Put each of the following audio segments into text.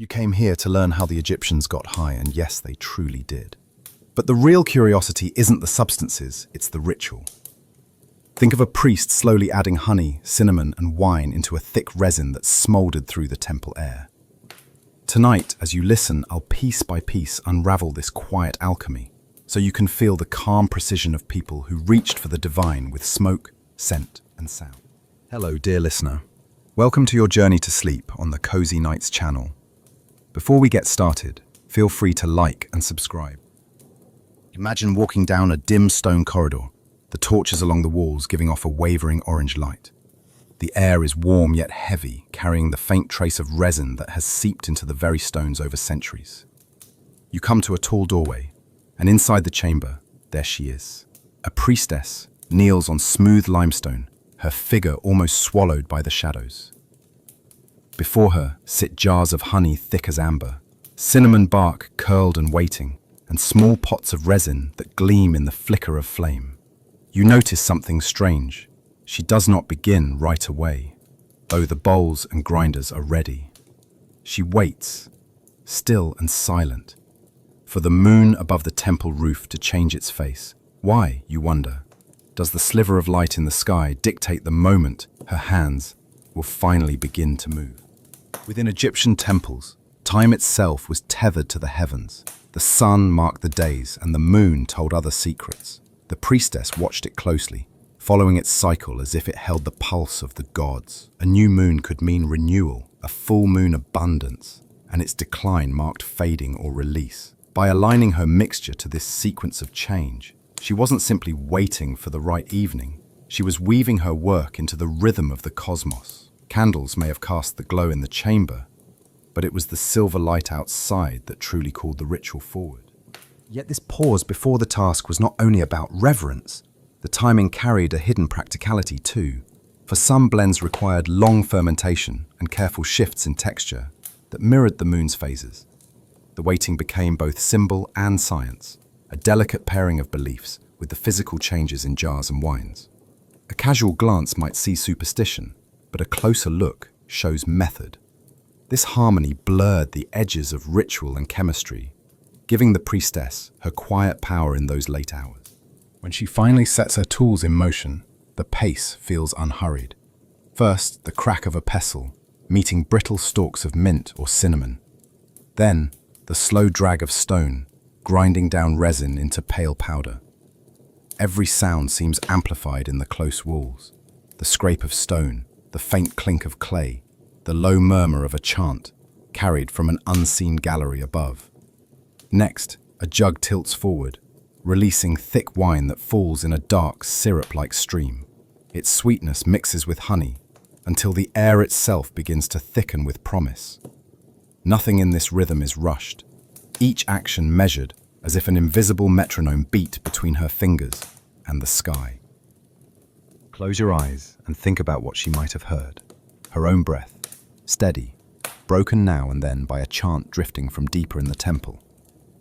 You came here to learn how the Egyptians got high, and yes, they truly did. But the real curiosity isn't the substances, it's the ritual. Think of a priest slowly adding honey, cinnamon, and wine into a thick resin that smoldered through the temple air. Tonight, as you listen, I'll piece by piece unravel this quiet alchemy, so you can feel the calm precision of people who reached for the divine with smoke, scent, and sound. Hello, dear listener. Welcome to your journey to sleep on the Cozy Nights channel. Before we get started, feel free to like and subscribe. Imagine walking down a dim stone corridor, the torches along the walls giving off a wavering orange light. The air is warm yet heavy, carrying the faint trace of resin that has seeped into the very stones over centuries. You come to a tall doorway, and inside the chamber, there she is. A priestess kneels on smooth limestone, her figure almost swallowed by the shadows. Before her sit jars of honey thick as amber, cinnamon bark curled and waiting, and small pots of resin that gleam in the flicker of flame. You notice something strange. She does not begin right away, though the bowls and grinders are ready. She waits, still and silent, for the moon above the temple roof to change its face. Why, you wonder? Does the sliver of light in the sky dictate the moment her hands will finally begin to move? Within Egyptian temples, time itself was tethered to the heavens. The sun marked the days, and the moon told other secrets. The priestess watched it closely, following its cycle as if it held the pulse of the gods. A new moon could mean renewal, a full moon abundance, and its decline marked fading or release. By aligning her mixture to this sequence of change, she wasn't simply waiting for the right evening. She was weaving her work into the rhythm of the cosmos. Candles may have cast the glow in the chamber, but it was the silver light outside that truly called the ritual forward. Yet this pause before the task was not only about reverence. The timing carried a hidden practicality too. For some blends required long fermentation and careful shifts in texture that mirrored the moon's phases. The waiting became both symbol and science, a delicate pairing of beliefs with the physical changes in jars and wines. A casual glance might see superstition, but a closer look shows method. This harmony blurred the edges of ritual and chemistry, giving the priestess her quiet power in those late hours. When she finally sets her tools in motion, the pace feels unhurried. First, the crack of a pestle, meeting brittle stalks of mint or cinnamon. Then, the slow drag of stone, grinding down resin into pale powder. Every sound seems amplified in the close walls. The scrape of stone, the faint clink of clay, the low murmur of a chant, carried from an unseen gallery above. Next, a jug tilts forward, releasing thick wine that falls in a dark, syrup-like stream. Its sweetness mixes with honey, until the air itself begins to thicken with promise. Nothing in this rhythm is rushed, each action measured as if an invisible metronome beat between her fingers and the sky. Close your eyes and think about what she might have heard. Her own breath, steady, broken now and then by a chant drifting from deeper in the temple.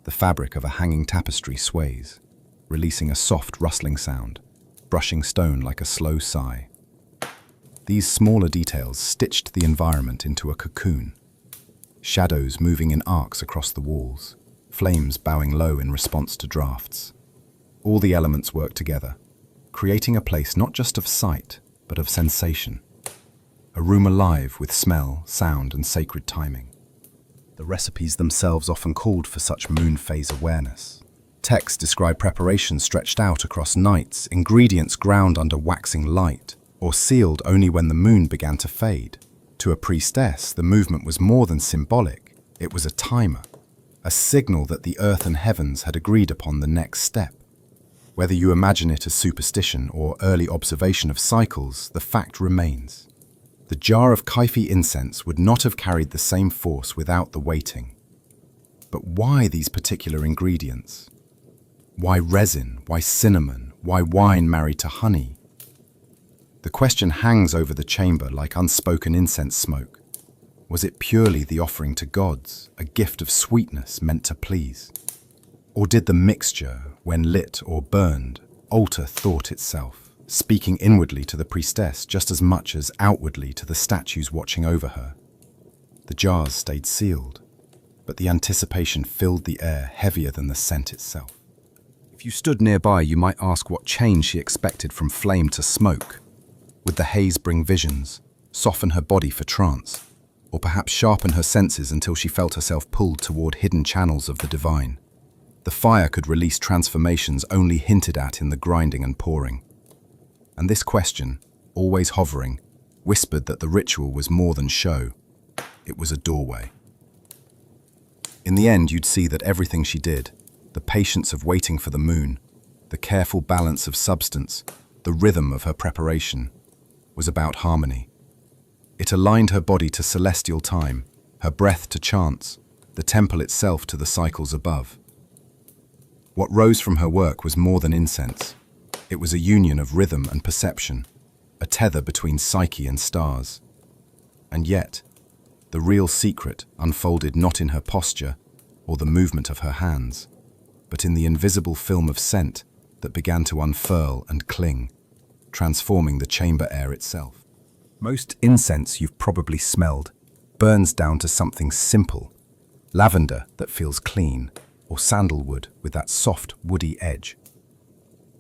The fabric of a hanging tapestry sways, releasing a soft rustling sound, brushing stone like a slow sigh. These smaller details stitched the environment into a cocoon. Shadows moving in arcs across the walls, flames bowing low in response to drafts. All the elements work together, creating a place not just of sight, but of sensation. A room alive with smell, sound, and sacred timing. The recipes themselves often called for such moon phase awareness. Texts describe preparations stretched out across nights, ingredients ground under waxing light, or sealed only when the moon began to fade. To a priestess, the movement was more than symbolic. It was a timer, a signal that the earth and heavens had agreed upon the next step. Whether you imagine it as superstition or early observation of cycles, the fact remains. The jar of kaifi incense would not have carried the same force without the waiting. But why these particular ingredients? Why resin? Why cinnamon? Why wine married to honey? The question hangs over the chamber like unspoken incense smoke. Was it purely the offering to gods, a gift of sweetness meant to please? Or did the mixture, when lit or burned, alter thought itself, speaking inwardly to the priestess just as much as outwardly to the statues watching over her? The jars stayed sealed, but the anticipation filled the air heavier than the scent itself. If you stood nearby, you might ask what change she expected from flame to smoke. Would the haze bring visions, soften her body for trance, or perhaps sharpen her senses until she felt herself pulled toward hidden channels of the divine? The fire could release transformations only hinted at in the grinding and pouring. And this question, always hovering, whispered that the ritual was more than show. It was a doorway. In the end, you'd see that everything she did, the patience of waiting for the moon, the careful balance of substance, the rhythm of her preparation, was about harmony. It aligned her body to celestial time, her breath to chance, the temple itself to the cycles above. What rose from her work was more than incense. It was a union of rhythm and perception, a tether between psyche and stars. And yet, the real secret unfolded not in her posture or the movement of her hands, but in the invisible film of scent that began to unfurl and cling, transforming the chamber air itself. Most incense you've probably smelled burns down to something simple, lavender that feels clean, or sandalwood with that soft, woody edge.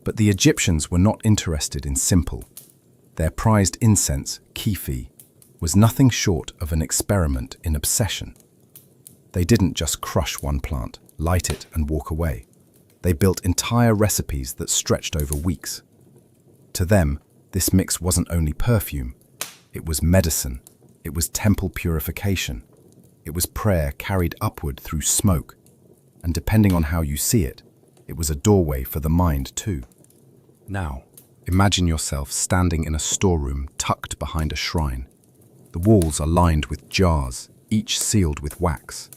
But the Egyptians were not interested in simple. Their prized incense, kefi, was nothing short of an experiment in obsession. They didn't just crush one plant, light it, and walk away. They built entire recipes that stretched over weeks. To them, this mix wasn't only perfume, it was medicine, it was temple purification, it was prayer carried upward through smoke, and depending on how you see it, it was a doorway for the mind too. Now, imagine yourself standing in a storeroom tucked behind a shrine. The walls are lined with jars, each sealed with wax.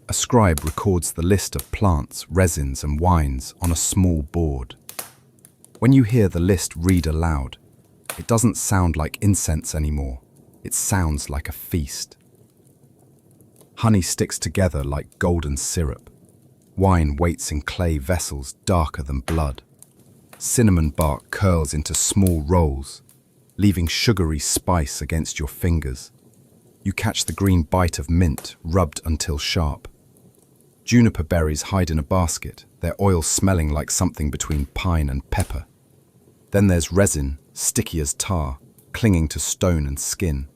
A scribe records the list of plants, resins, and wines on a small board. When you hear the list read aloud, it doesn't sound like incense anymore. It sounds like a feast. Honey sticks together like golden syrup. Wine waits in clay vessels darker than blood. Cinnamon bark curls into small rolls, leaving sugary spice against your fingers. You catch the green bite of mint, rubbed until sharp. Juniper berries hide in a basket, their oil smelling like something between pine and pepper. Then there's resin, sticky as tar, clinging to stone and skin.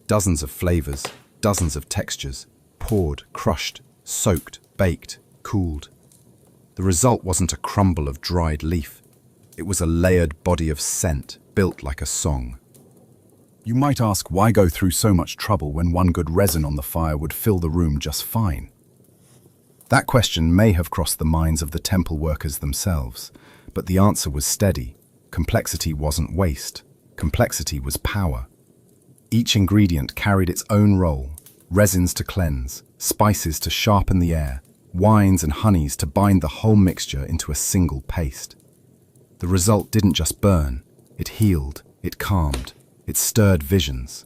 Dozens of flavors, dozens of textures, poured, crushed, soaked, baked, cooled. The result wasn't a crumble of dried leaf. It was a layered body of scent, built like a song. You might ask, why go through so much trouble when one good resin on the fire would fill the room just fine? That question may have crossed the minds of the temple workers themselves, but the answer was steady. Complexity wasn't waste. Complexity was power. Each ingredient carried its own role: resins to cleanse, spices to sharpen the air, wines and honeys to bind the whole mixture into a single paste. The result didn't just burn, it healed, it calmed, it stirred visions,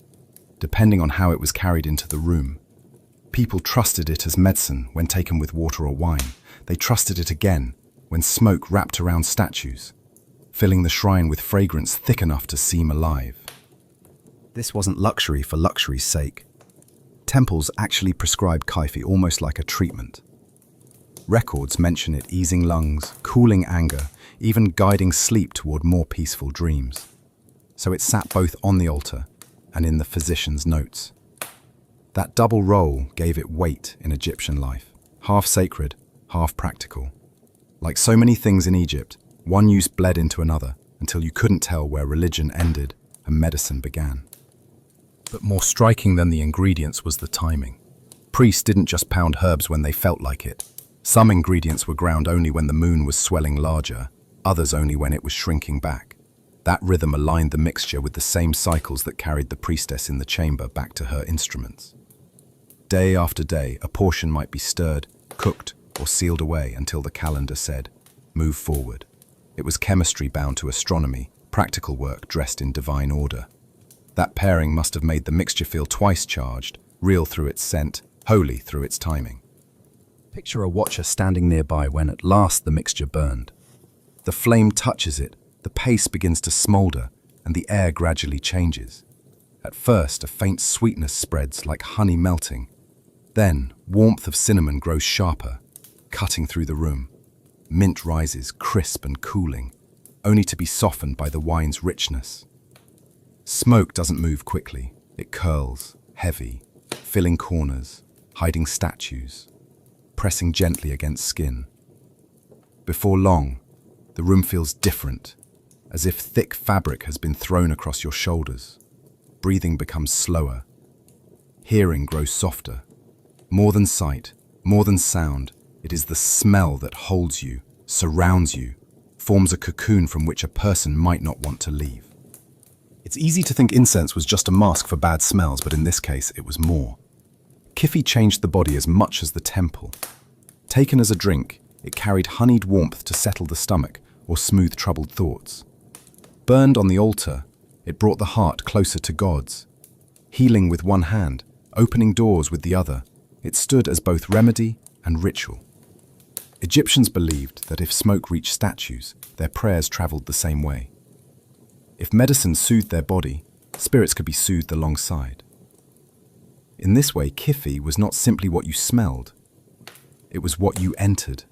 depending on how it was carried into the room. People trusted it as medicine when taken with water or wine. They trusted it again when smoke wrapped around statues, filling the shrine with fragrance thick enough to seem alive. This wasn't luxury for luxury's sake. Temples actually prescribed kaifi almost like a treatment. Records mention it easing lungs, cooling anger, even guiding sleep toward more peaceful dreams. So it sat both on the altar and in the physician's notes. That double role gave it weight in Egyptian life, half sacred, half practical. Like so many things in Egypt, one use bled into another until you couldn't tell where religion ended and medicine began. But more striking than the ingredients was the timing. Priests didn't just pound herbs when they felt like it. Some ingredients were ground only when the moon was swelling larger, others only when it was shrinking back. That rhythm aligned the mixture with the same cycles that carried the priestess in the chamber back to her instruments. Day after day, a portion might be stirred, cooked, or sealed away until the calendar said, "Move forward." It was chemistry bound to astronomy, practical work dressed in divine order. That pairing must have made the mixture feel twice charged, real through its scent, holy through its timing. Picture a watcher standing nearby when at last the mixture burned. The flame touches it, the paste begins to smolder, and the air gradually changes. At first, a faint sweetness spreads like honey melting. Then, Warmth of cinnamon grows sharper, cutting through the room. Mint rises, crisp and cooling, only to be softened by the wine's richness. Smoke doesn't move quickly. It curls, heavy, filling corners, hiding statues, pressing gently against skin. Before long, the room feels different, as if thick fabric has been thrown across your shoulders. Breathing becomes slower. Hearing grows softer. More than sight, more than sound, it is the smell that holds you, surrounds you, forms a cocoon from which a person might not want to leave. It's easy to think incense was just a mask for bad smells, but in this case, it was more. Kiffy changed the body as much as the temple. Taken as a drink, it carried honeyed warmth to settle the stomach or smooth troubled thoughts. Burned on the altar, it brought the heart closer to God's. Healing with one hand, opening doors with the other, it stood as both remedy and ritual. Egyptians believed that if smoke reached statues, their prayers traveled the same way. If medicine soothed their body, spirits could be soothed alongside. In this way, Kiffy was not simply what you smelled, it was what you entered.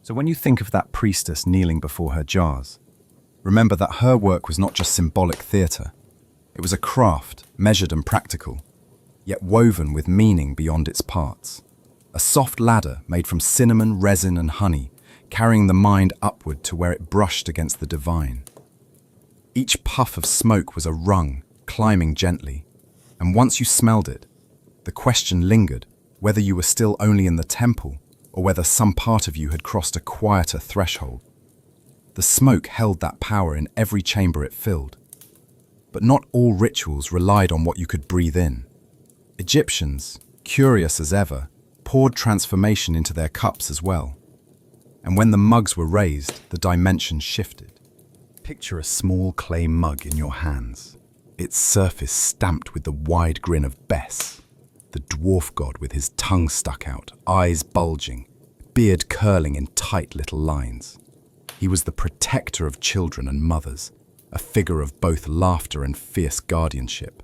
So when you think of that priestess kneeling before her jars, remember that her work was not just symbolic theatre. It was a craft, measured and practical, yet woven with meaning beyond its parts. A soft ladder made from cinnamon, resin and honey, carrying the mind upward to where it brushed against the divine. Each puff of smoke was a rung, climbing gently, and once you smelled it, the question lingered whether you were still only in the temple or whether some part of you had crossed a quieter threshold. The smoke held that power in every chamber it filled. But not all rituals relied on what you could breathe in. Egyptians, curious as ever, poured transformation into their cups as well. And when the mugs were raised, the dimensions shifted. Picture a small clay mug in your hands, its surface stamped with the wide grin of Bes, the dwarf god with his tongue stuck out, eyes bulging, beard curling in tight little lines. He was the protector of children and mothers, a figure of both laughter and fierce guardianship.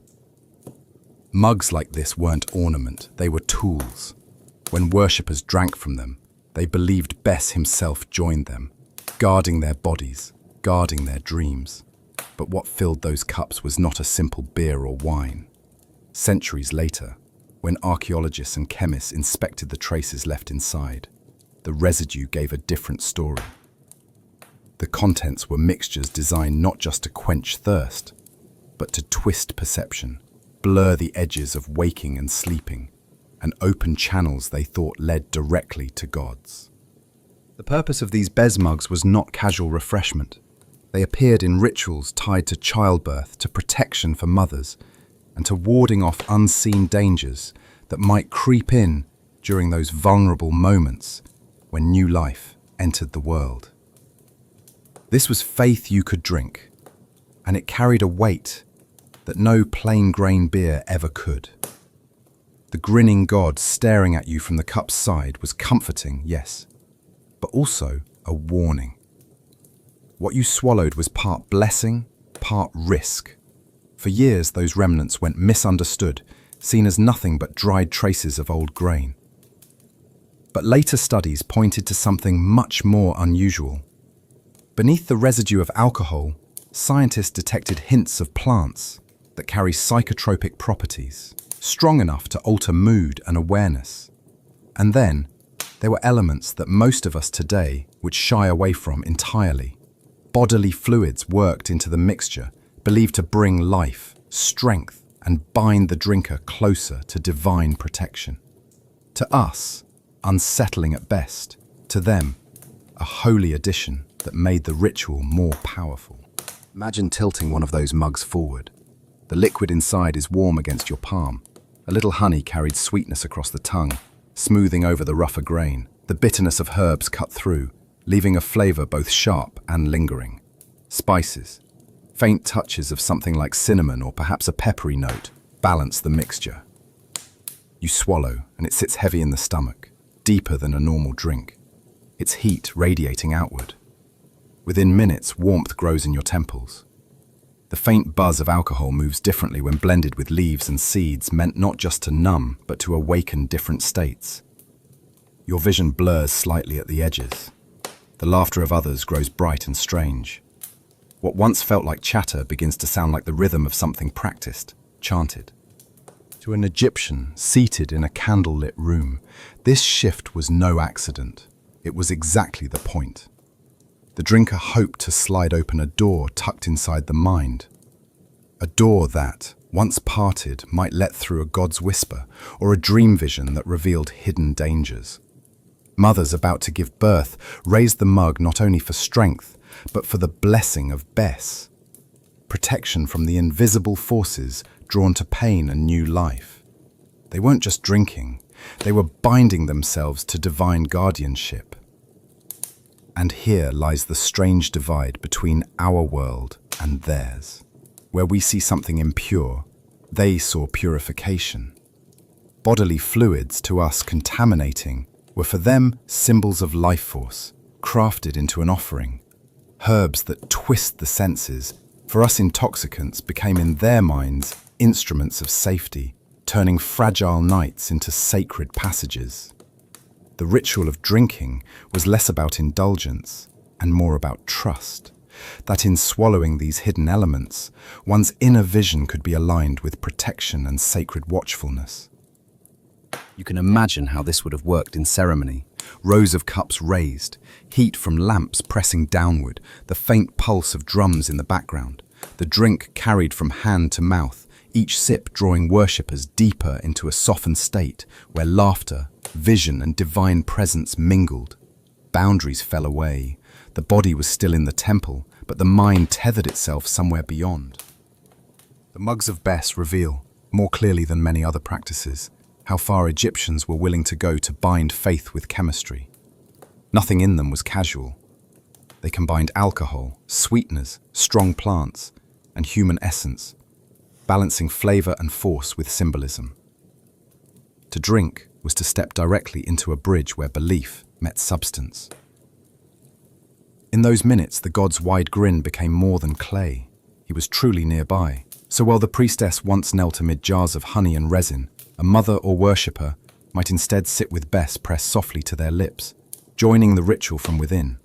Mugs like this weren't ornament, they were tools. When worshippers drank from them, they believed Bes himself joined them, guarding their bodies, guarding their dreams. But what filled those cups was not a simple beer or wine. Centuries later, when archaeologists and chemists inspected the traces left inside, the residue gave a different story. The contents were mixtures designed not just to quench thirst, but to twist perception, blur the edges of waking and sleeping, and open channels they thought led directly to gods. The purpose of these Bes mugs was not casual refreshment. They appeared in rituals tied to childbirth, to protection for mothers, and to warding off unseen dangers that might creep in during those vulnerable moments when new life entered the world. This was faith you could drink, and it carried a weight that no plain grain beer ever could. The grinning God staring at you from the cup's side was comforting, yes, but also a warning. What you swallowed was part blessing, part risk. For years, those remnants went misunderstood, seen as nothing but dried traces of old grain. But later studies pointed to something much more unusual. Beneath the residue of alcohol, scientists detected hints of plants that carry psychotropic properties, strong enough to alter mood and awareness. And then, there were elements that most of us today would shy away from entirely. Bodily fluids worked into the mixture, believed to bring life, strength, and bind the drinker closer to divine protection. To us, unsettling at best. To them, a holy addition that made the ritual more powerful. Imagine tilting one of those mugs forward. The liquid inside is warm against your palm. A little honey carried sweetness across the tongue, smoothing over the rougher grain. The bitterness of herbs cut through, leaving a flavor both sharp and lingering. Spices, faint touches of something like cinnamon or perhaps a peppery note, balance the mixture. You swallow, and it sits heavy in the stomach, deeper than a normal drink, its heat radiating outward. Within minutes, warmth grows in your temples. The faint buzz of alcohol moves differently when blended with leaves and seeds, meant not just to numb, but to awaken different states. Your vision blurs slightly at the edges. The laughter of others grows bright and strange. What once felt like chatter begins to sound like the rhythm of something practiced, chanted. To an Egyptian seated in a candlelit room, this shift was no accident. It was exactly the point. The drinker hoped to slide open a door tucked inside the mind. A door that, once parted, might let through a god's whisper or a dream vision that revealed hidden dangers. Mothers about to give birth raised the mug not only for strength, but for the blessing of Bess. Protection from the invisible forces drawn to pain and new life. They weren't just drinking, they were binding themselves to divine guardianship. And here lies the strange divide between our world and theirs. Where we see something impure, they saw purification. Bodily fluids, to us contaminating, were for them symbols of life force, crafted into an offering. Herbs that twist the senses, for us intoxicants, became in their minds instruments of safety, turning fragile nights into sacred passages. The ritual of drinking was less about indulgence and more about trust, that in swallowing these hidden elements, one's inner vision could be aligned with protection and sacred watchfulness. You can imagine how this would have worked in ceremony. Rows of cups raised, heat from lamps pressing downward, the faint pulse of drums in the background, the drink carried from hand to mouth, each sip drawing worshippers deeper into a softened state where laughter, vision and divine presence mingled. Boundaries fell away. The body was still in the temple, but the mind tethered itself somewhere beyond. The mugs of Bess reveal, more clearly than many other practices, how far Egyptians were willing to go to bind faith with chemistry. Nothing in them was casual. They combined alcohol, sweeteners, strong plants, and human essence, balancing flavor and force with symbolism. To drink was to step directly into a bridge where belief met substance. In those minutes, the god's wide grin became more than clay. He was truly nearby. So while the priestess once knelt amid jars of honey and resin, a mother or worshipper might instead sit with Bess pressed softly to their lips, joining the ritual from within.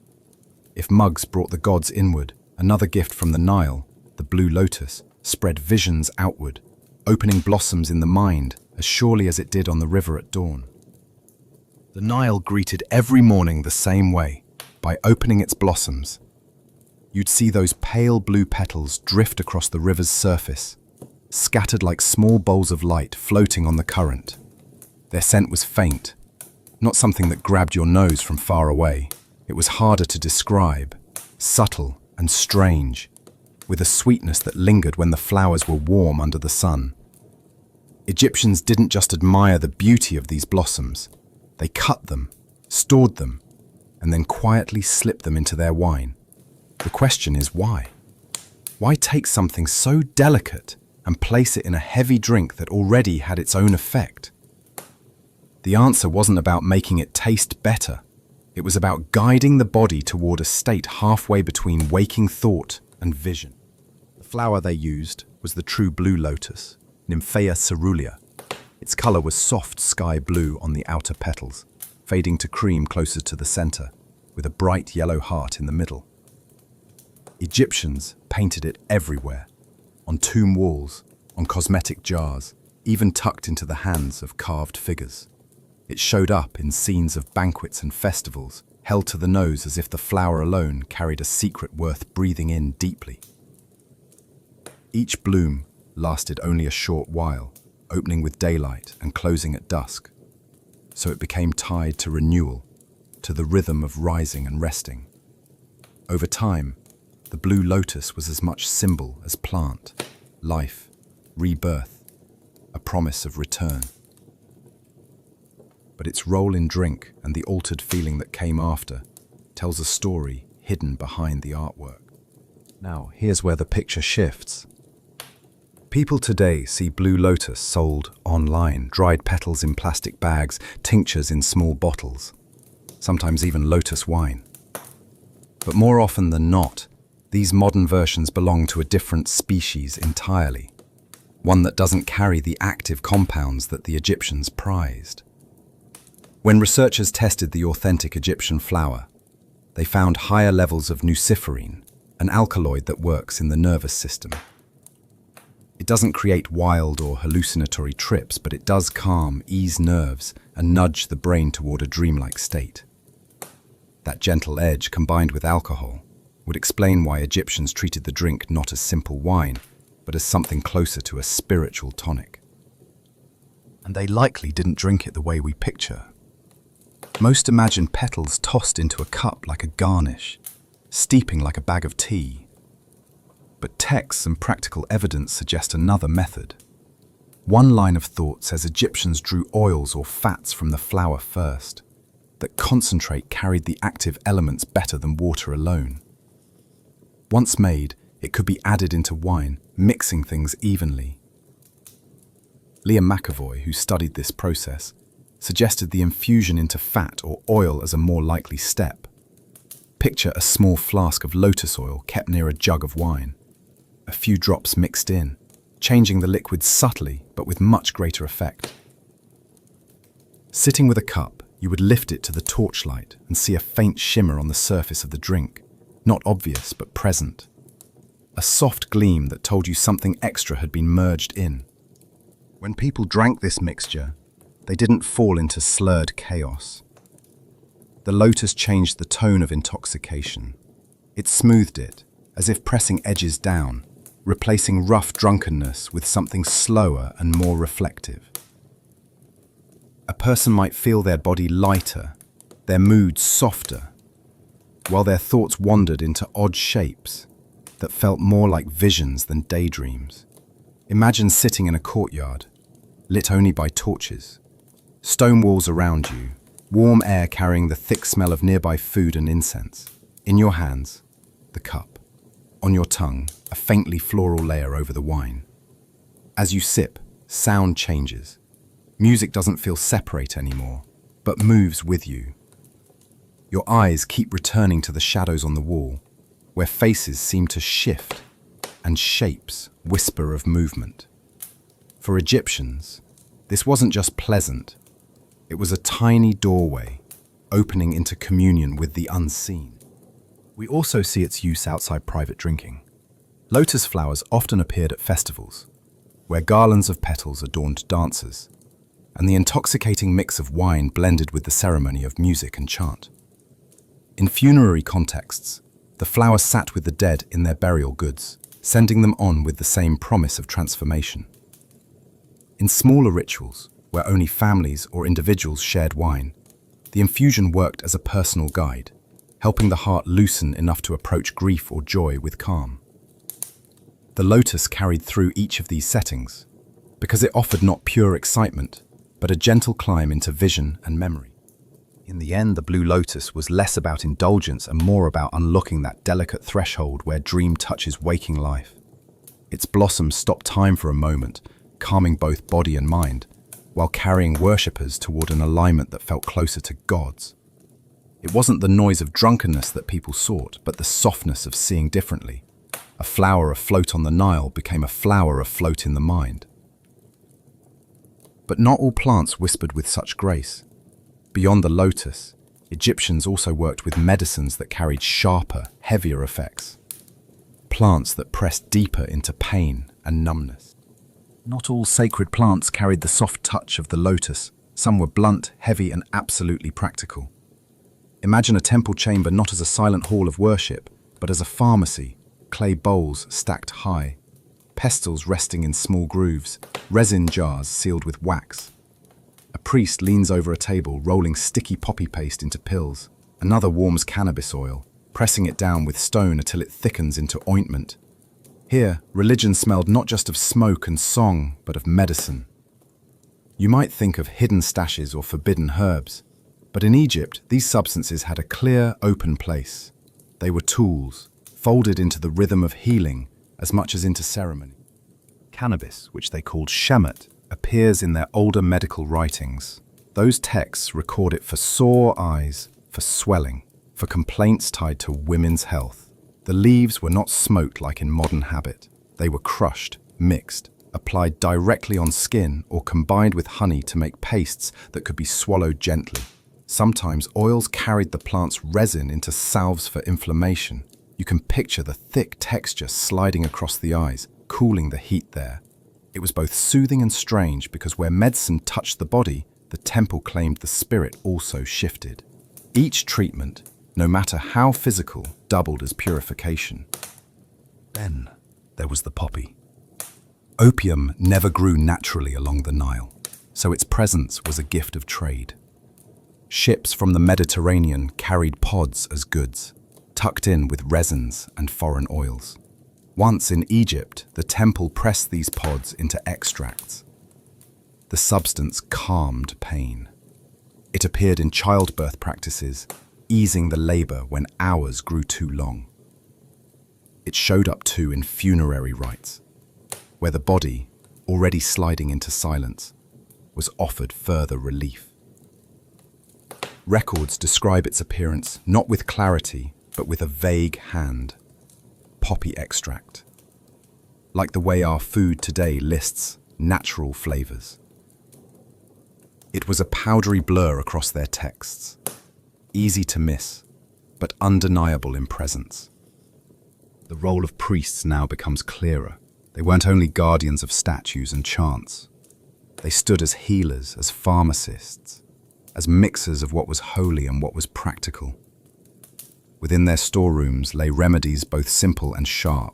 If mugs brought the gods inward, another gift from the Nile, the blue lotus, spread visions outward, opening blossoms in the mind as surely as it did on the river at dawn. The Nile greeted every morning the same way, by opening its blossoms. You'd see those pale blue petals drift across the river's surface, scattered like small bowls of light floating on the current. Their scent was faint, not something that grabbed your nose from far away. It was harder to describe, subtle and strange, with a sweetness that lingered when the flowers were warm under the sun. Egyptians didn't just admire the beauty of these blossoms. They cut them, stored them, and then quietly slipped them into their wine. The question is why? Why take something so delicate and place it in a heavy drink that already had its own effect? The answer wasn't about making it taste better. It was about guiding the body toward a state halfway between waking thought and vision. The flower they used was the true blue lotus, Nymphaea cerulea. Its color was soft sky blue on the outer petals, fading to cream closer to the center, with a bright yellow heart in the middle. Egyptians painted it everywhere, on tomb walls, on cosmetic jars, even tucked into the hands of carved figures. It showed up in scenes of banquets and festivals, held to the nose as if the flower alone carried a secret worth breathing in deeply. Each bloom lasted only a short while, opening with daylight and closing at dusk. So it became tied to renewal, to the rhythm of rising and resting. Over time, the blue lotus was as much symbol as plant, life, rebirth, a promise of return. But its role in drink and the altered feeling that came after tells a story hidden behind the artwork. Now, here's where the picture shifts. People today see blue lotus sold online, dried petals in plastic bags, tinctures in small bottles, sometimes even lotus wine. But more often than not, These modern versions belong to a different species entirely, one that doesn't carry the active compounds that the Egyptians prized. When researchers tested the authentic Egyptian flower, they found higher levels of nuciferine, an alkaloid that works in the nervous system. It doesn't create wild or hallucinatory trips, but it does calm, ease nerves, and nudge the brain toward a dreamlike state. That gentle edge, combined with alcohol, would explain why Egyptians treated the drink not as simple wine, but as something closer to a spiritual tonic. And they likely didn't drink it the way we picture. Most imagine petals tossed into a cup like a garnish, steeping like a bag of tea. But texts and practical evidence suggest another method. One line of thought says Egyptians drew oils or fats from the flower first, that concentrate carried the active elements better than water alone. Once made, it could be added into wine, mixing things evenly. Liam McAvoy, who studied this process, suggested the infusion into fat or oil as a more likely step. Picture a small flask of lotus oil kept near a jug of wine. A few drops mixed in, changing the liquid subtly but with much greater effect. Sitting with a cup, you would lift it to the torchlight and see a faint shimmer on the surface of the drink, not obvious but present. A soft gleam that told you something extra had been merged in. When people drank this mixture, they didn't fall into slurred chaos. The lotus changed the tone of intoxication. It smoothed it, as if pressing edges down, replacing rough drunkenness with something slower and more reflective. A person might feel their body lighter, their mood softer, while their thoughts wandered into odd shapes that felt more like visions than daydreams. Imagine sitting in a courtyard, lit only by torches, stone walls around you, warm air carrying the thick smell of nearby food and incense. In your hands, the cup. On your tongue, a faintly floral layer over the wine. As you sip, sound changes. Music doesn't feel separate anymore, but moves with you. Your eyes keep returning to the shadows on the wall, where faces seem to shift and shapes whisper of movement. For Egyptians, this wasn't just pleasant. It was a tiny doorway, opening into communion with the unseen. We also see its use outside private drinking. Lotus flowers often appeared at festivals, where garlands of petals adorned dancers, and the intoxicating mix of wine blended with the ceremony of music and chant. In funerary contexts, the flowers sat with the dead in their burial goods, sending them on with the same promise of transformation. In smaller rituals, where only families or individuals shared wine, the infusion worked as a personal guide, helping the heart loosen enough to approach grief or joy with calm. The lotus carried through each of these settings, because it offered not pure excitement, but a gentle climb into vision and memory. In the end, the blue lotus was less about indulgence and more about unlocking that delicate threshold where dream touches waking life. Its blossoms stopped time for a moment, calming both body and mind, while carrying worshippers toward an alignment that felt closer to God's. It wasn't the noise of drunkenness that people sought, but the softness of seeing differently. A flower afloat on the Nile became a flower afloat in the mind. But not all plants whispered with such grace. Beyond the lotus, Egyptians also worked with medicines that carried sharper, heavier effects. Plants that pressed deeper into pain and numbness. Not all sacred plants carried the soft touch of the lotus. Some were blunt, heavy, and absolutely practical. Imagine a temple chamber not as a silent hall of worship, but as a pharmacy, clay bowls stacked high, pestles resting in small grooves, resin jars sealed with wax. A priest leans over a table, rolling sticky poppy paste into pills. Another warms cannabis oil, pressing it down with stone until it thickens into ointment. Here, religion smelled not just of smoke and song, but of medicine. You might think of hidden stashes or forbidden herbs, but in Egypt, these substances had a clear, open place. They were tools, folded into the rhythm of healing as much as into ceremony. Cannabis, which they called shamat, appears in their older medical writings. Those texts record it for sore eyes, for swelling, for complaints tied to women's health. The leaves were not smoked like in modern habit. They were crushed, mixed, applied directly on skin or combined with honey to make pastes that could be swallowed gently. Sometimes oils carried the plant's resin into salves for inflammation. You can picture the thick texture sliding across the eyes, cooling the heat there. It was both soothing and strange because where medicine touched the body, the temple claimed the spirit also shifted. Each treatment, no matter how physical, doubled as purification. Then there was the poppy. Opium never grew naturally along the Nile, so its presence was a gift of trade. Ships from the Mediterranean carried pods as goods, tucked in with resins and foreign oils. Once in Egypt, the temple pressed these pods into extracts. The substance calmed pain. It appeared in childbirth practices, easing the labor when hours grew too long. It showed up too in funerary rites, where the body, already sliding into silence, was offered further relief. Records describe its appearance not with clarity, but with a vague hand. Poppy extract. Like the way our food today lists natural flavors. It was a powdery blur across their texts, easy to miss, but undeniable in presence. The role of priests now becomes clearer. They weren't only guardians of statues and chants. They stood as healers, as pharmacists, as mixers of what was holy and what was practical. Within their storerooms lay remedies both simple and sharp.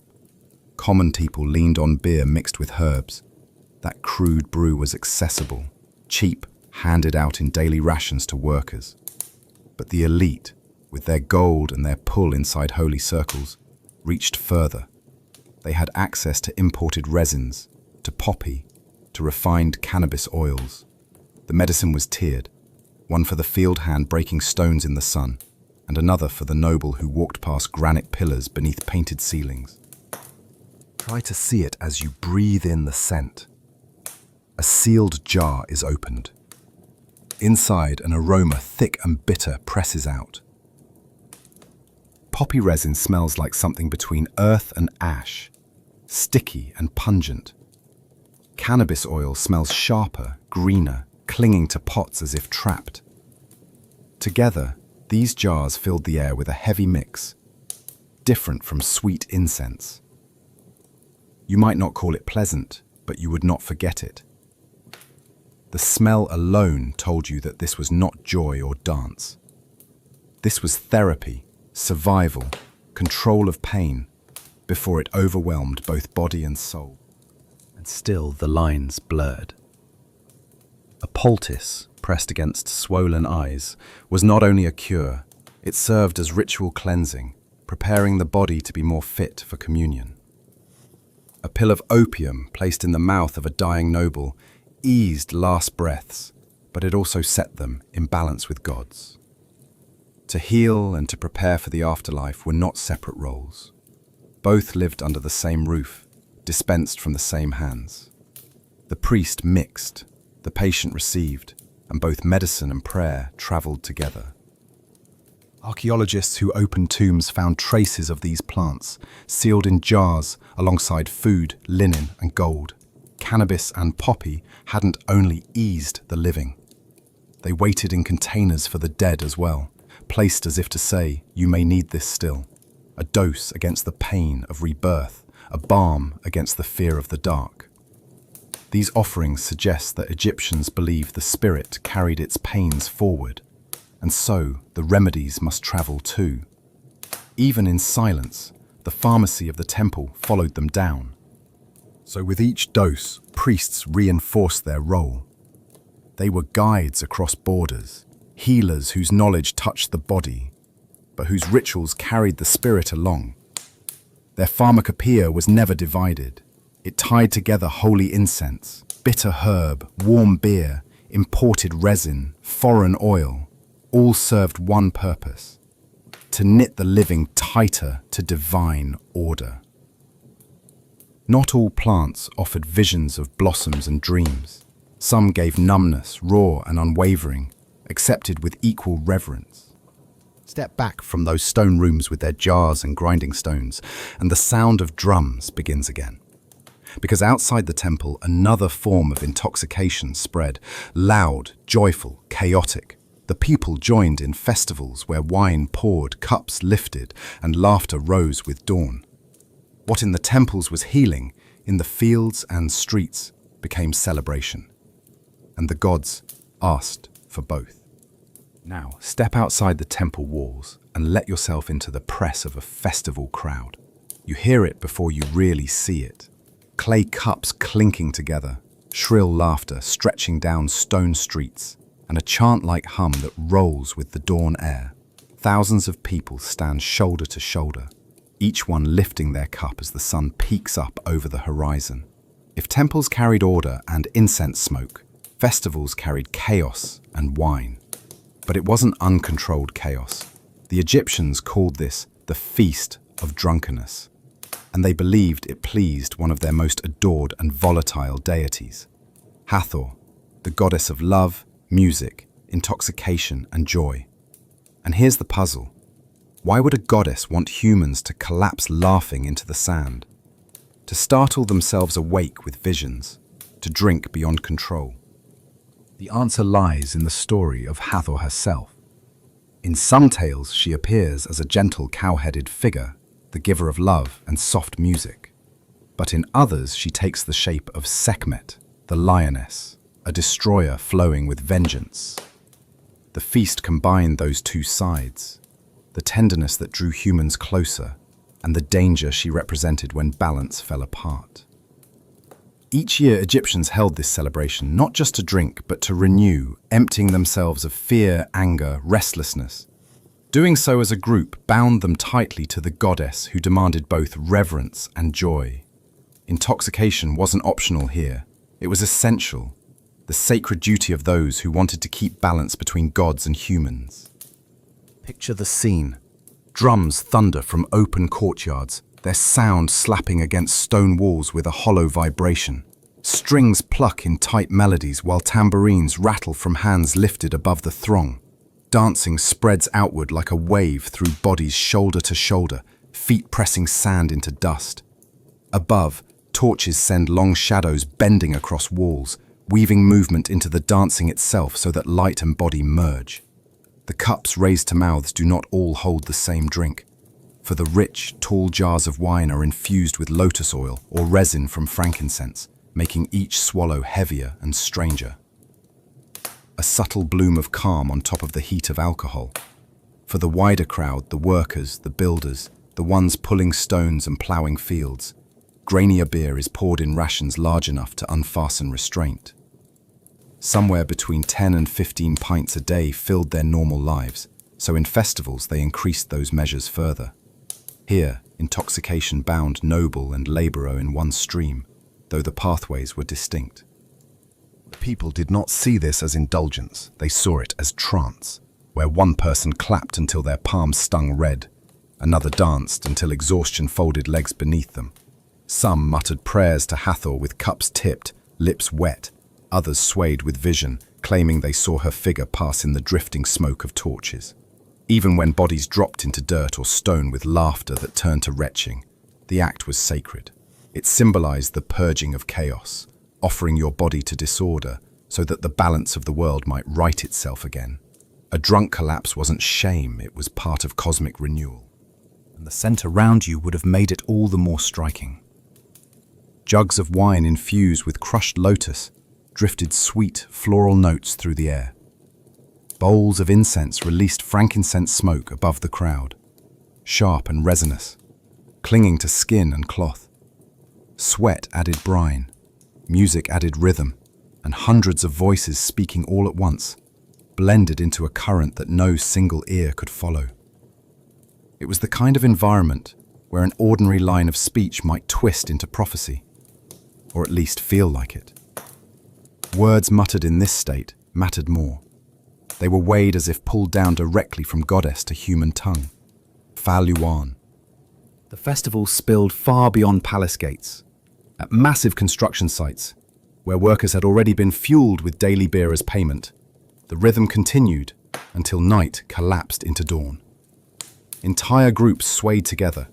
Common people leaned on beer mixed with herbs. That crude brew was accessible, cheap, handed out in daily rations to workers. But the elite, with their gold and their pull inside holy circles, reached further. They had access to imported resins, to poppy, to refined cannabis oils. The medicine was tiered, one for the field hand breaking stones in the sun, and another for the noble who walked past granite pillars beneath painted ceilings. Try to see it as you breathe in the scent. A sealed jar is opened. Inside, an aroma thick and bitter presses out. Poppy resin smells like something between earth and ash, sticky and pungent. Cannabis oil smells sharper, greener, clinging to pots as if trapped. Together, these jars filled the air with a heavy mix, different from sweet incense. You might not call it pleasant, but you would not forget it. The smell alone told you that this was not joy or dance. This was therapy, survival, control of pain, before it overwhelmed both body and soul. And still the lines blurred. A poultice, pressed against swollen eyes, was not only a cure, it served as ritual cleansing, preparing the body to be more fit for communion. A pill of opium placed in the mouth of a dying noble eased last breaths, but it also set them in balance with gods. To heal and to prepare for the afterlife were not separate roles. Both lived under the same roof, dispensed from the same hands. The priest mixed, the patient received, and both medicine and prayer traveled together. Archaeologists who opened tombs found traces of these plants, sealed in jars alongside food, linen, and gold. Cannabis and poppy hadn't only eased the living. They waited in containers for the dead as well, placed as if to say, you may need this still. A dose against the pain of rebirth, a balm against the fear of the dark. These offerings suggest that Egyptians believed the spirit carried its pains forward, and so the remedies must travel too. Even in silence, the pharmacy of the temple followed them down. So with each dose, priests reinforced their role. They were guides across borders, healers whose knowledge touched the body, but whose rituals carried the spirit along. Their pharmacopoeia was never divided. It tied together holy incense, bitter herb, warm beer, imported resin, foreign oil, all served one purpose: to knit the living tighter to divine order. Not all plants offered visions of blossoms and dreams. Some gave numbness, raw and unwavering, accepted with equal reverence. Step back from those stone rooms with their jars and grinding stones, and the sound of drums begins again. Because outside the temple, another form of intoxication spread, loud, joyful, chaotic. The people joined in festivals where wine poured, cups lifted, and laughter rose with dawn. What in the temples was healing, in the fields and streets became celebration. And the gods asked for both. Now, step outside the temple walls and let yourself into the press of a festival crowd. You hear it before you really see it. Clay cups clinking together, shrill laughter stretching down stone streets, and a chant-like hum that rolls with the dawn air. Thousands of people stand shoulder to shoulder, each one lifting their cup as the sun peaks up over the horizon. If temples carried order and incense smoke, festivals carried chaos and wine. But it wasn't uncontrolled chaos. The Egyptians called this the Feast of Drunkenness, and they believed it pleased one of their most adored and volatile deities, Hathor, the goddess of love, music, intoxication, and joy. And here's the puzzle. Why would a goddess want humans to collapse laughing into the sand, to startle themselves awake with visions, to drink beyond control? The answer lies in the story of Hathor herself. In some tales, she appears as a gentle cow-headed figure, the giver of love and soft music. But in others, she takes the shape of Sekhmet, the lioness, a destroyer flowing with vengeance. The feast combined those two sides, the tenderness that drew humans closer, and the danger she represented when balance fell apart. Each year, Egyptians held this celebration not just to drink, but to renew, emptying themselves of fear, anger, restlessness. Doing so as a group bound them tightly to the goddess who demanded both reverence and joy. Intoxication wasn't optional here. It was essential, the sacred duty of those who wanted to keep balance between gods and humans. Picture the scene. Drums thunder from open courtyards, their sound slapping against stone walls with a hollow vibration. Strings pluck in tight melodies while tambourines rattle from hands lifted above the throng. Dancing spreads outward like a wave through bodies shoulder to shoulder, feet pressing sand into dust. Above, torches send long shadows bending across walls, weaving movement into the dancing itself so that light and body merge. The cups raised to mouths do not all hold the same drink. For the rich, tall jars of wine are infused with lotus oil or resin from frankincense, making each swallow heavier and stranger. A subtle bloom of calm on top of the heat of alcohol. For the wider crowd, the workers, the builders, the ones pulling stones and ploughing fields, grainier beer is poured in rations large enough to unfasten restraint. Somewhere between 10 and 15 pints a day filled their normal lives, so in festivals they increased those measures further. Here, intoxication bound noble and labourer in one stream, though the pathways were distinct. The people did not see this as indulgence, they saw it as trance, where one person clapped until their palms stung red, another danced until exhaustion folded legs beneath them. Some muttered prayers to Hathor with cups tipped, lips wet. Others swayed with vision, claiming they saw her figure pass in the drifting smoke of torches. Even when bodies dropped into dirt or stone with laughter that turned to retching, the act was sacred. It symbolized the purging of chaos, offering your body to disorder so that the balance of the world might right itself again. A drunk collapse wasn't shame, it was part of cosmic renewal. And the scent around you would have made it all the more striking. Jugs of wine infused with crushed lotus drifted sweet, floral notes through the air. Bowls of incense released frankincense smoke above the crowd, sharp and resinous, clinging to skin and cloth. Sweat added brine, music added rhythm, and hundreds of voices speaking all at once, blended into a current that no single ear could follow. It was the kind of environment where an ordinary line of speech might twist into prophecy, or at least feel like it. Words muttered in this state mattered more. They were weighed as if pulled down directly from goddess to human tongue. Faluan. The festival spilled far beyond palace gates, at massive construction sites, where workers had already been fueled with daily beer as payment. The rhythm continued until night collapsed into dawn. Entire groups swayed together,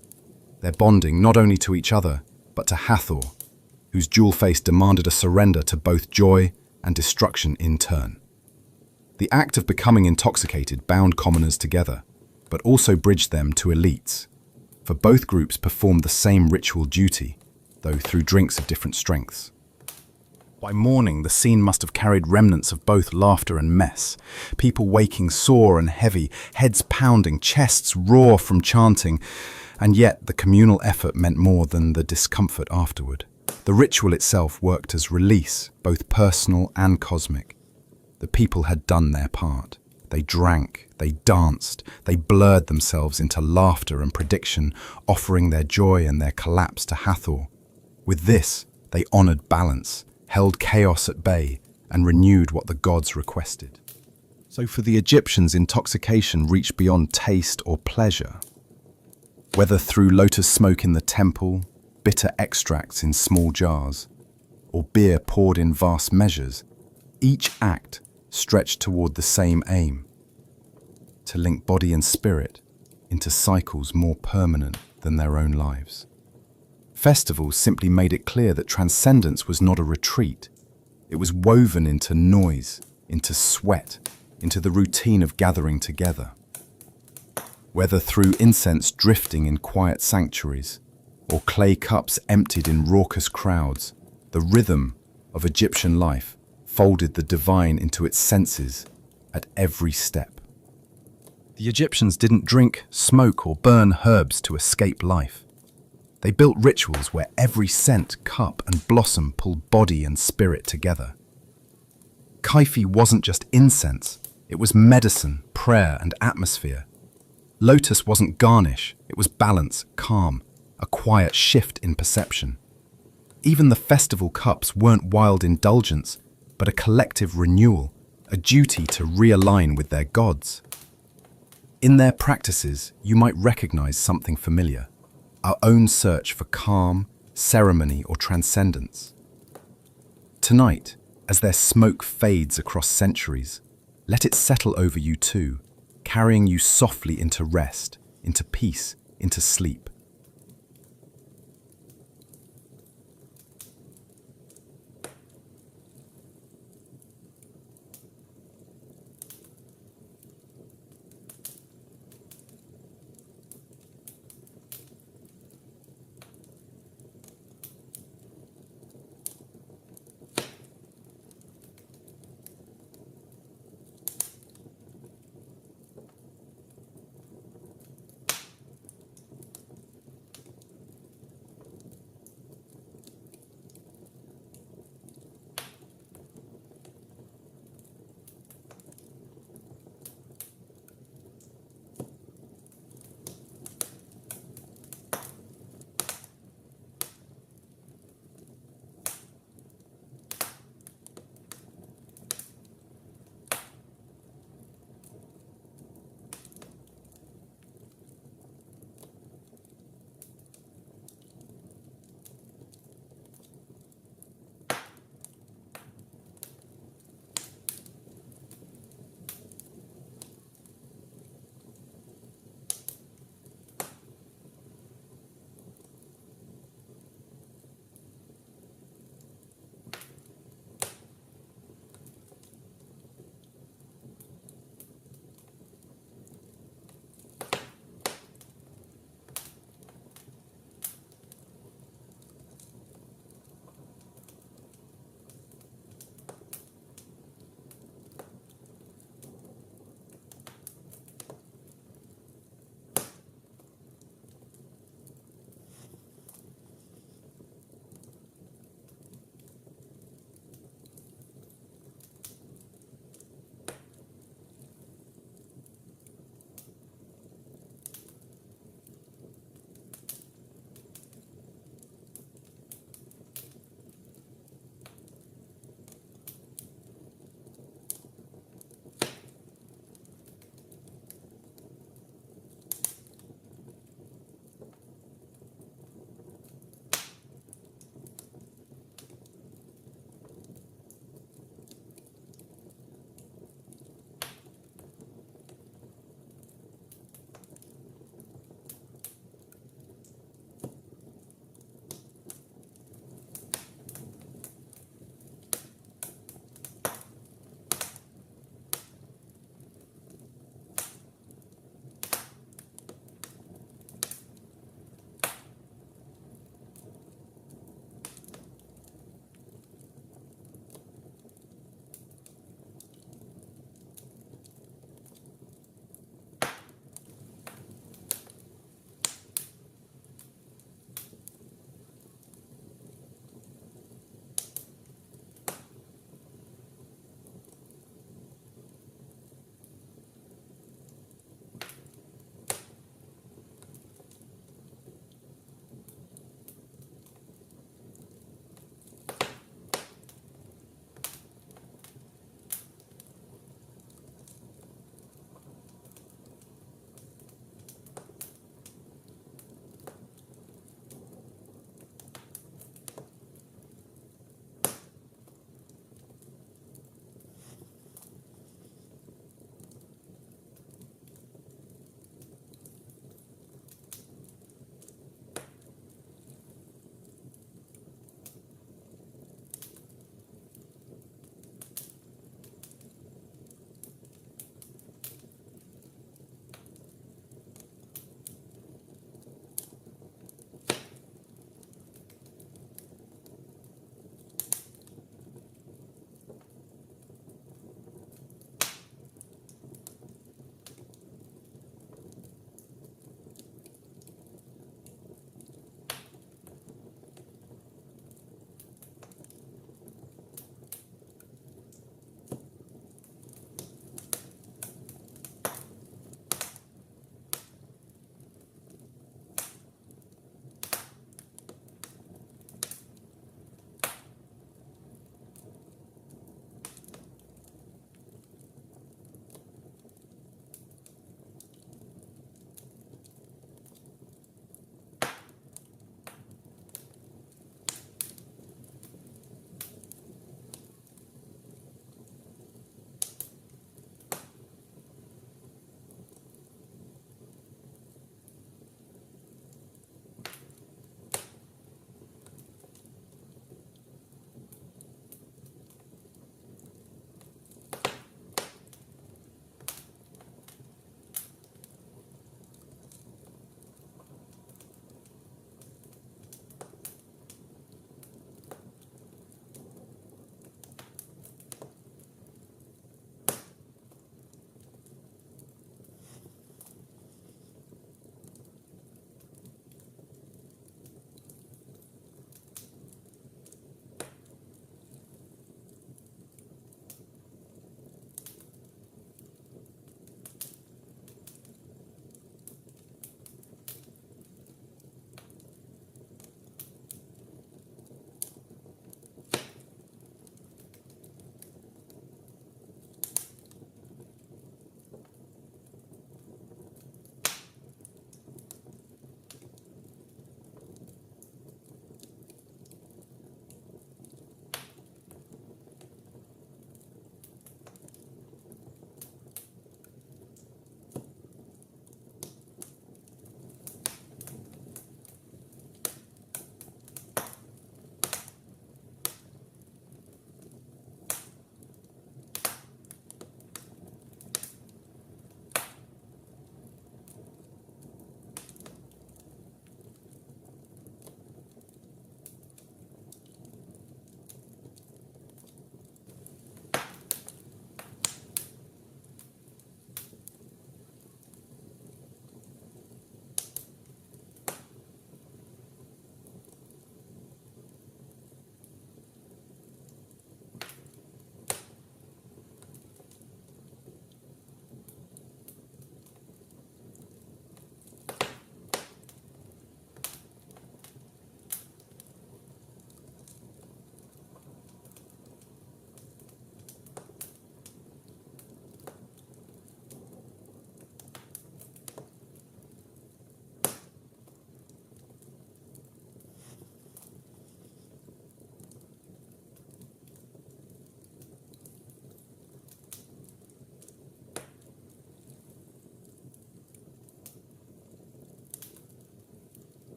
their bonding not only to each other, but to Hathor, whose jewel face demanded a surrender to both joy and destruction in turn. The act of becoming intoxicated bound commoners together, but also bridged them to elites, for both groups performed the same ritual duty, though through drinks of different strengths. By morning, the scene must have carried remnants of both laughter and mess, people waking sore and heavy, heads pounding, chests raw from chanting, and yet the communal effort meant more than the discomfort afterward. The ritual itself worked as release, both personal and cosmic. The people had done their part. They drank, they danced, they blurred themselves into laughter and prediction, offering their joy and their collapse to Hathor. With this, they honored balance, held chaos at bay, and renewed what the gods requested. So for the Egyptians, intoxication reached beyond taste or pleasure. Whether through lotus smoke in the temple, bitter extracts in small jars, or beer poured in vast measures, each act stretched toward the same aim: to link body and spirit into cycles more permanent than their own lives. Festivals simply made it clear that transcendence was not a retreat. It was woven into noise, into sweat, into the routine of gathering together. Whether through incense drifting in quiet sanctuaries, or clay cups emptied in raucous crowds, the rhythm of Egyptian life folded the divine into its senses at every step. The Egyptians didn't drink, smoke, or burn herbs to escape life. They built rituals where every scent, cup, and blossom pulled body and spirit together. Kaifi wasn't just incense, it was medicine, prayer, and atmosphere. Lotus wasn't garnish, it was balance, calm, a quiet shift in perception. Even the festival cups weren't wild indulgence, but a collective renewal, a duty to realign with their gods. In their practices, you might recognize something familiar: our own search for calm, ceremony, or transcendence. Tonight, as their smoke fades across centuries, let it settle over you too, carrying you softly into rest, into peace, into sleep.